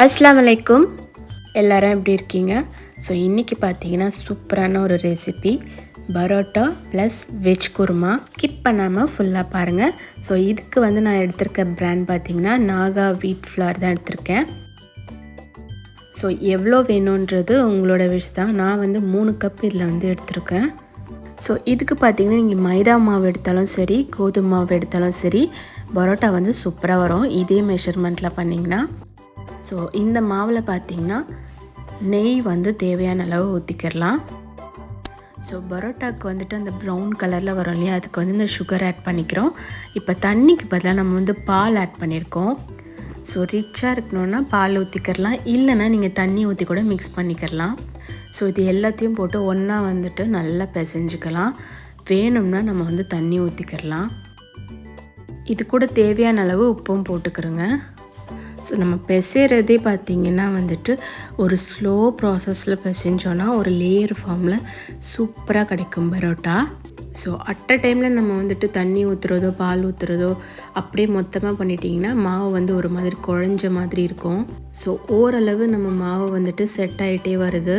அஸ்ஸலாமு அலைக்கும். எல்லாரும் எப்படி இருக்கீங்க? ஸோ இன்றைக்கி பார்த்தீங்கன்னா சூப்பரான ஒரு recipe parotta plus veg kurma. Skip பண்ணாமல் ஃபுல்லாக பாருங்கள். ஸோ இதுக்கு வந்து நான் எடுத்திருக்க பிராண்ட் பார்த்திங்கன்னா நாகா வீட் ஃப்ளார் தான் எடுத்திருக்கேன். ஸோ எவ்வளோ வேணுன்றது உங்களோட விஷ் தான். நான் வந்து 3 கப் இதில் வந்து எடுத்திருக்கேன். ஸோ இதுக்கு பார்த்திங்கன்னா நீங்கள் மைதா மாவு எடுத்தாலும் சரி, கோதுமை மாவு எடுத்தாலும் சரி, பரோட்டா வந்து சூப்பராக வரும் இதே மெஷர்மெண்ட்டில் பண்ணிங்கன்னா. ஸோ இந்த மாவில் பார்த்திங்கன்னா நெய் வந்து தேவையான அளவு ஊற்றிக்கிடலாம். ஸோ பரோட்டாவுக்கு வந்துட்டு அந்த ப்ரௌன் கலரில் வரும் இல்லையா, அதுக்கு வந்து இந்த சுகர் ஆட் பண்ணிக்கிறோம். இப்போ தண்ணிக்கு பதிலாக நம்ம வந்து பால் ஆட் பண்ணியிருக்கோம். ஸோ ரிச்சாக இருக்கணுன்னா பால் ஊற்றிக்கிடலாம், இல்லைன்னா நீங்கள் தண்ணி ஊற்றி கூட மிக்ஸ் பண்ணிக்கிடலாம். ஸோ இது எல்லாத்தையும் போட்டு ஒன்றா வந்துட்டு நல்லா பிசைஞ்சிக்கலாம். வேணும்னா நம்ம வந்து தண்ணி ஊற்றிக்கிடலாம். இது கூட தேவையான அளவு உப்பும் போட்டுக்கிறோங்க. ஸோ நம்ம பிசைகிறதே பார்த்திங்கன்னா வந்துட்டு ஒரு ஸ்லோ ப்ராசஸில் பிசைஞ்சோன்னா ஒரு லேயர் ஃபார்மில் சூப்பராக கிடைக்கும் பரோட்டா. ஸோ அட் அ டைமில் நம்ம வந்துட்டு தண்ணி ஊற்றுறதோ பால் ஊற்றுறதோ அப்படியே மொத்தமாக பண்ணிட்டிங்கன்னா மாவு வந்து ஒரு மாதிரி குழஞ்ச மாதிரி இருக்கும். ஸோ ஓரளவு நம்ம மாவு வந்துட்டு செட் ஆகிட்டே வருது,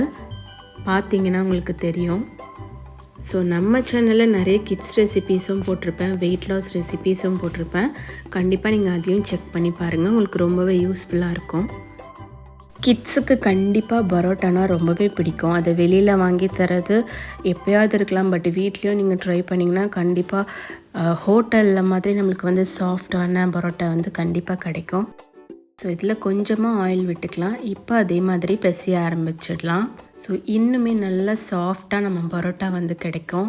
பார்த்திங்கன்னா உங்களுக்கு தெரியும். ஸோ நம்ம சேனலில் நிறைய கிட்ஸ் ரெசிபீஸும் போட்டிருப்பேன், வெயிட் லாஸ் ரெசிபீஸும் போட்டிருப்பேன். கண்டிப்பாக நீங்கள் அதையும் செக் பண்ணி பாருங்கள், உங்களுக்கு ரொம்பவே யூஸ்ஃபுல்லாக இருக்கும். கிட்ஸுக்கு கண்டிப்பாக பரோட்டானா ரொம்பவே பிடிக்கும். அதை வெளியில் வாங்கி தரது எப்போயாவது இருக்கலாம், பட் வீட்லேயும் நீங்கள் ட்ரை பண்ணிங்கன்னா கண்டிப்பாக ஹோட்டலில் மாதிரி நம்மளுக்கு வந்து சாஃப்டான பரோட்டா வந்து கண்டிப்பாக கிடைக்கும். ஸோ இதில் கொஞ்சமாக ஆயில் விட்டுக்கலாம். இப்போ அதே மாதிரி பிசைய ஆரம்பிச்சிடலாம். ஸோ இன்னுமே நல்லா சாஃப்டாக நம்ம பரோட்டா வந்து கிடைக்கும்.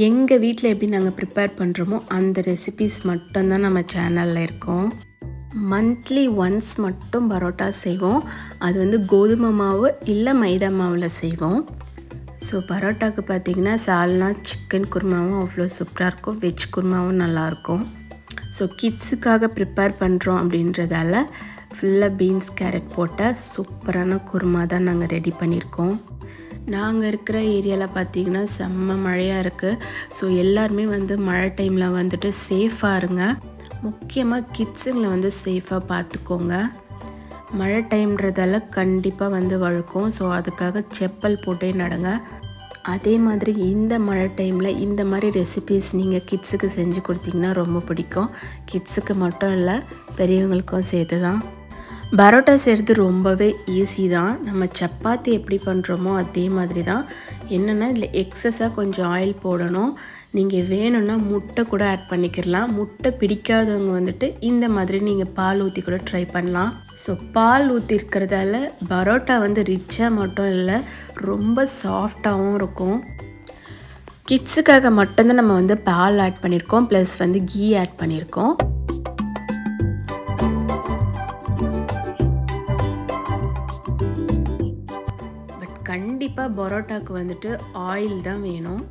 எங்கள் வீட்டில் எப்படி நாங்கள் ப்ரிப்பேர் பண்ணுறோமோ அந்த ரெசிபீஸ் மட்டும்தான் நம்ம சேனலில் இருக்கும். மந்த்லி ஒன்ஸ் மட்டும் பரோட்டா செய்வோம். அது வந்து கோதுமை மாவு இல்லை மைதா மாவில் செய்வோம். ஸோ பரோட்டாவுக்கு பார்த்திங்கன்னா சால்னா சிக்கன் குருமாவும் அவ்வளோ சூப்பராக இருக்கும், வெஜ் குருமாவும் நல்லாயிருக்கும். ஸோ கிட்ஸுக்காக ப்ரிப்பேர் பண்ணுறோம் அப்படின்றதால ஃபுல்லாக பீன்ஸ் கேரட் போட்ட சூப்பரான குருமா தான் நாங்கள் ரெடி பண்ணியிருக்கோம். நாங்கள் இருக்கிற ஏரியாவில் பார்த்திங்கன்னா செம்ம மழையாக இருக்குது. ஸோ எல்லாருமே வந்து மழை டைமில் வந்துட்டு சேஃபாக இருங்க, முக்கியமாக கிட்ஸுங்களை வந்து சேஃபாக பார்த்துக்கோங்க. மழை டைம்ன்றதால கண்டிப்பாக வந்து வழுக்கும். ஸோ அதுக்காக செப்பல் போட்டே நடங்க. அதே மாதிரி இந்த மழை டைமில் இந்த மாதிரி ரெசிபீஸ் நீங்கள் கிட்ஸுக்கு செஞ்சு கொடுத்தீங்கன்னா ரொம்ப பிடிக்கும். கிட்ஸுக்கு மட்டும் இல்லை, பெரியவங்களுக்கும் சேர்த்து தான். பரோட்டா செய்கிறது ரொம்பவே ஈஸி தான். நம்ம சப்பாத்தி எப்படி பண்ணுறோமோ அதே மாதிரி தான். என்னென்னா இதில் எக்ஸஸாக கொஞ்சம் ஆயில் போடணும். நீங்கள் வேணும்னா முட்டை கூட ஆட் பண்ணிக்கிடலாம். முட்டை பிடிக்காதவங்க வந்துட்டு இந்த மாதிரி நீங்கள் பால் ஊற்றி கூட ட்ரை பண்ணலாம். ஸோ பால் ஊற்றி இருக்கிறதால பரோட்டா வந்து ரிச்சாக மட்டும் இல்லை, ரொம்ப சாஃப்டாகவும் இருக்கும். கிட்ஸுக்காக மட்டும்தான் நம்ம வந்து பால் ஆட் பண்ணியிருக்கோம், ப்ளஸ் வந்து கீ ஆட் பண்ணியிருக்கோம். பட் கண்டிப்பாக பரோட்டாவுக்கு வந்துட்டு ஆயில் தான் வேணும்.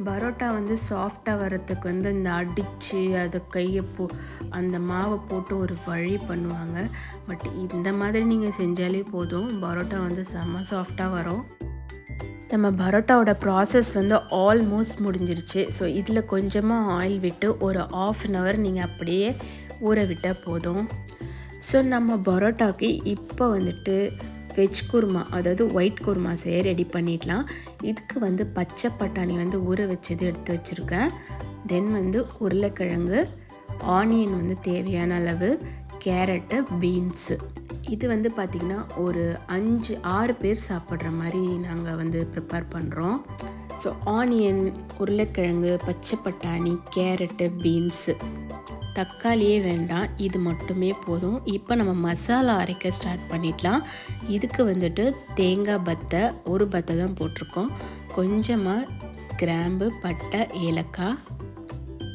பரோட்டா வந்து சாஃப்டாக வரத்துக்கு வந்து இந்த அடித்து அதை கையை அந்த மாவை போட்டு ஒரு வழி பண்ணுவாங்க. பட் இந்த மாதிரி நீங்கள் செஞ்சாலே போதும், பரோட்டா வந்து செம்ம சாஃப்டாக வரும். நம்ம பரோட்டாவோட ப்ராசஸ் வந்து ஆல்மோஸ்ட் முடிஞ்சிருச்சு. ஸோ இதில் கொஞ்சமாக ஆயில் விட்டு ஒரு 1/2 அன் ஹவர் நீங்கள் அப்படியே ஊற விட்டால் போதும். ஸோ நம்ம பரோட்டாவுக்கு இப்போ வந்துட்டு வெஜ் குருமா, அதாவது ஒயிட் குருமா செய்ய ரெடி பண்ணிடலாம். இதுக்கு வந்து பச்சை பட்டாணி வந்து ஊற வச்சது எடுத்து வச்சுருக்கேன். தென் வந்து உருளைக்கிழங்கு, ஆனியன் வந்து தேவையான அளவு, கேரட்டு, பீன்ஸு. இது வந்து பார்த்திங்கன்னா ஒரு 5-6 பேர் சாப்பிட்ற மாதிரி நாங்கள் வந்து ப்ரிப்பேர் பண்ணுறோம். ஸோ ஆனியன், உருளைக்கிழங்கு, பச்சை பட்டாணி, கேரட்டு, பீன்ஸு, தக்காளியே வேண்டாம், இது மட்டுமே போதும். இப்போ நம்ம மசாலா அரைக்க ஸ்டார்ட் பண்ணிடலாம். இதுக்கு வந்துட்டு தேங்காய் பத்தை, ஒரு பத்தை தான் போட்டிருக்கோம், கொஞ்சமாக கிராம்பு, பட்டை, ஏலக்காய்.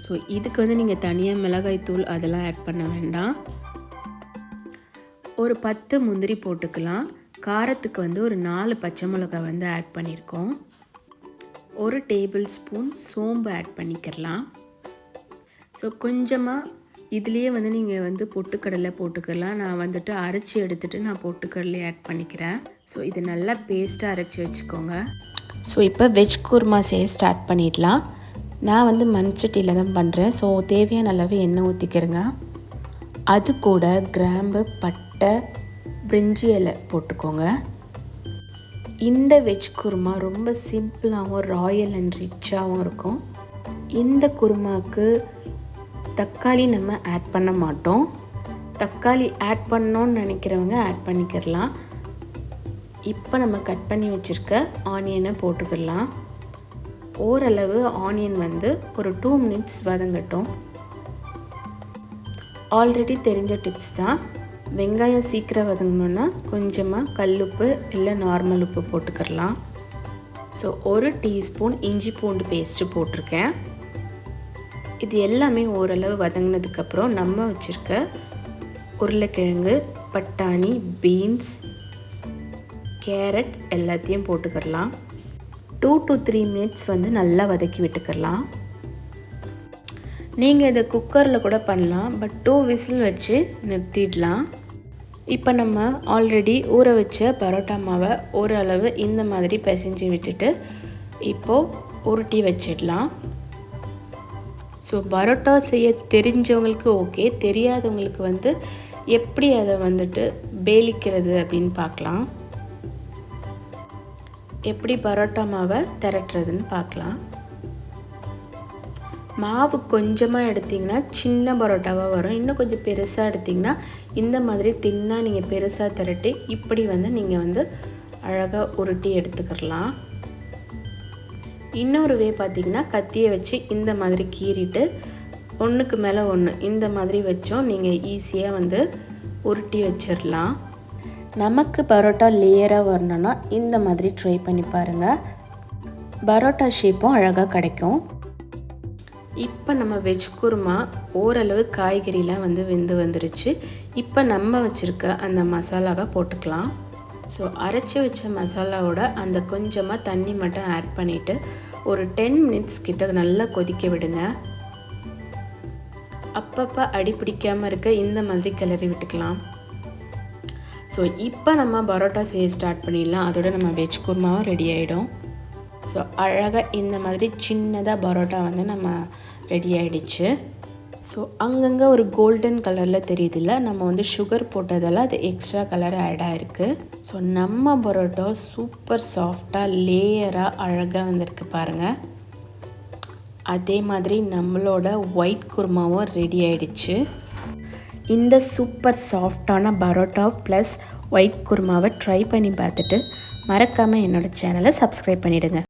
ஸோ இதுக்கு வந்து நீங்கள் தனியாக மிளகாய் தூள் அதெல்லாம் ஆட் பண்ண வேண்டாம். ஒரு 10 முந்திரி போட்டுக்கலாம். காரத்துக்கு வந்து ஒரு 4 பச்சை மிளகாய் வந்து ஆட் பண்ணியிருக்கோம். 1 டேபிள் ஸ்பூன் சோம்பு ஆட் பண்ணிக்கலாம். ஸோ கொஞ்சமாக இதுலேயே வந்து நீங்கள் வந்து பொட்டுக்கடலை போட்டுக்கலாம். நான் வந்துட்டு அரைச்சி எடுத்துகிட்டு நான் பொட்டுக்கடலை ஆட் பண்ணிக்கிறேன். ஸோ இது நல்லா பேஸ்ட்டாக அரைச்சி வச்சுக்கோங்க. ஸோ இப்போ வெஜ் குருமா செய்ய ஸ்டார்ட் பண்ணிடலாம். நான் வந்து மண்சட்டியில் தான் பண்ணுறேன். ஸோ தேவையான அளவு எண்ணெய் ஊற்றிக்கிறேங்க. அது கூட கிராம்பு, பட்டை, பிரிஞ்சி இலை போட்டுக்கோங்க. இந்த வெஜ் குருமா ரொம்ப சிம்பிளாகவும் ராயல் அண்ட் ரிச்சாகவும் இருக்கும். இந்த குருமாவுக்கு தக்காளி நம்ம ஆட் பண்ண மாட்டோம். தக்காளி ஆட் பண்ணோன்னு நினைக்கிறவங்க ஆட் பண்ணிக்கிறலாம். இப்போ நம்ம கட் பண்ணி வச்சுருக்க ஆனியனை போட்டுக்கிடலாம். ஓரளவு ஆனியன் வந்து ஒரு 2 மினிட்ஸ் வதங்கட்டும். ஆல்ரெடி தெரிஞ்ச டிப்ஸ் தான். வெங்காயம் சீக்கிரம் வதங்கணுன்னா கொஞ்சமாக கல்லுப்பு இல்லை நார்மல் உப்பு போட்டுக்கிடலாம். ஸோ 1 டீஸ்பூன் இஞ்சி பூண்டு பேஸ்ட்டு போட்டிருக்கேன். இது எல்லாமே ஓரளவு வதங்கினதுக்கப்புறம் நம்ம வச்சுருக்க உருளைக்கிழங்கு, பட்டாணி, பீன்ஸ், கேரட் எல்லாத்தையும் போட்டுக்கிடலாம். 2 to 3 மினிட்ஸ் வந்து நல்லா வதக்கி விட்டுக்கிடலாம். நீங்கள் இதை குக்கரில் கூட பண்ணலாம், பட் 2 விசில் வச்சு நிறுத்திடலாம். இப்போ நம்ம ஆல்ரெடி ஊற வச்ச பரோட்டா மாவை ஓரளவு இந்த மாதிரி பிசைஞ்சு விட்டுட்டு இப்போது உருட்டி வச்சிடலாம். ஸோ பரோட்டா செய்ய தெரிஞ்சவங்களுக்கு ஓகே, தெரியாதவங்களுக்கு வந்து எப்படி அதை வந்துட்டு பேலிக்கிறது அப்படின்னு பார்க்கலாம். எப்படி பரோட்டா மாவை திரட்டுறதுன்னு பார்க்கலாம். மாவு கொஞ்சமாக எடுத்திங்கன்னா சின்ன பரோட்டாவாக வரும். இன்னும் கொஞ்சம் பெருசாக எடுத்திங்கன்னா இந்த மாதிரி தின்னாக நீங்கள் பெருசாக திரட்டி இப்படி வந்து நீங்கள் வந்து அழகாக உருட்டி எடுத்துக்கிடலாம். இன்னொரு வே பார்த்திங்கன்னா கத்தியை வச்சு இந்த மாதிரி கீறிட்டு ஒன்றுக்கு மேலே ஒன்று இந்த மாதிரி வச்சோம் நீங்கள் ஈஸியாக வந்து உருட்டி வச்சிடலாம். நமக்கு பரோட்டா லேயராக வரணுன்னா இந்த மாதிரி ட்ரை பண்ணி பாருங்கள். பரோட்டா ஷேப்பும் அழகாக கிடைக்கும். இப்போ நம்ம வெஜ் குருமா ஓரளவு காய்கறிலாம் வந்து வெந்து வந்துருச்சு. இப்போ நம்ம வச்சுருக்க அந்த மசாலாவை போட்டுக்கலாம். ஸோ அரைச்சி வச்ச மசாலாவோட அந்த கொஞ்சமாக தண்ணி மட்டும் ஆட் பண்ணிவிட்டு ஒரு 10 மினிட்ஸ் கிட்ட நல்லா கொதிக்க விடுங்க. அப்பப்போ அடி பிடிக்காமல் இருக்க இந்த மாதிரி கிளறி விட்டுக்கலாம். ஸோ இப்போ நம்ம பரோட்டா செய்ய ஸ்டார்ட் பண்ணிடலாம். அதோட நம்ம வெஜ் குருமாவும் ரெடி ஆகிடும். ஸோ அழகாக இந்த மாதிரி சின்னதாக பரோட்டா வந்து நம்ம ரெடி ஆகிடுச்சு. ஸோ அங்கங்கே ஒரு கோல்டன் கலரில் தெரியுதில்ல, நம்ம வந்து சுகர் போட்டதெல்லாம் அது எக்ஸ்ட்ரா கலர் ஆட் ஆகிருக்கு. ஸோ நம்ம பரோட்டா சூப்பர் சாஃப்டாக லேயராக அழகாக வந்திருக்கு பாருங்கள். அதே மாதிரி நம்மளோட ஒயிட் குருமாவும் ரெடி ஆகிடுச்சு. இந்த சூப்பர் சாஃப்டான பரோட்டா ப்ளஸ் ஒயிட் குருமாவை ட்ரை பண்ணி பார்த்துட்டு மறக்காமல் என்னோடய சேனலை சப்ஸ்கிரைப் பண்ணிவிடுங்க.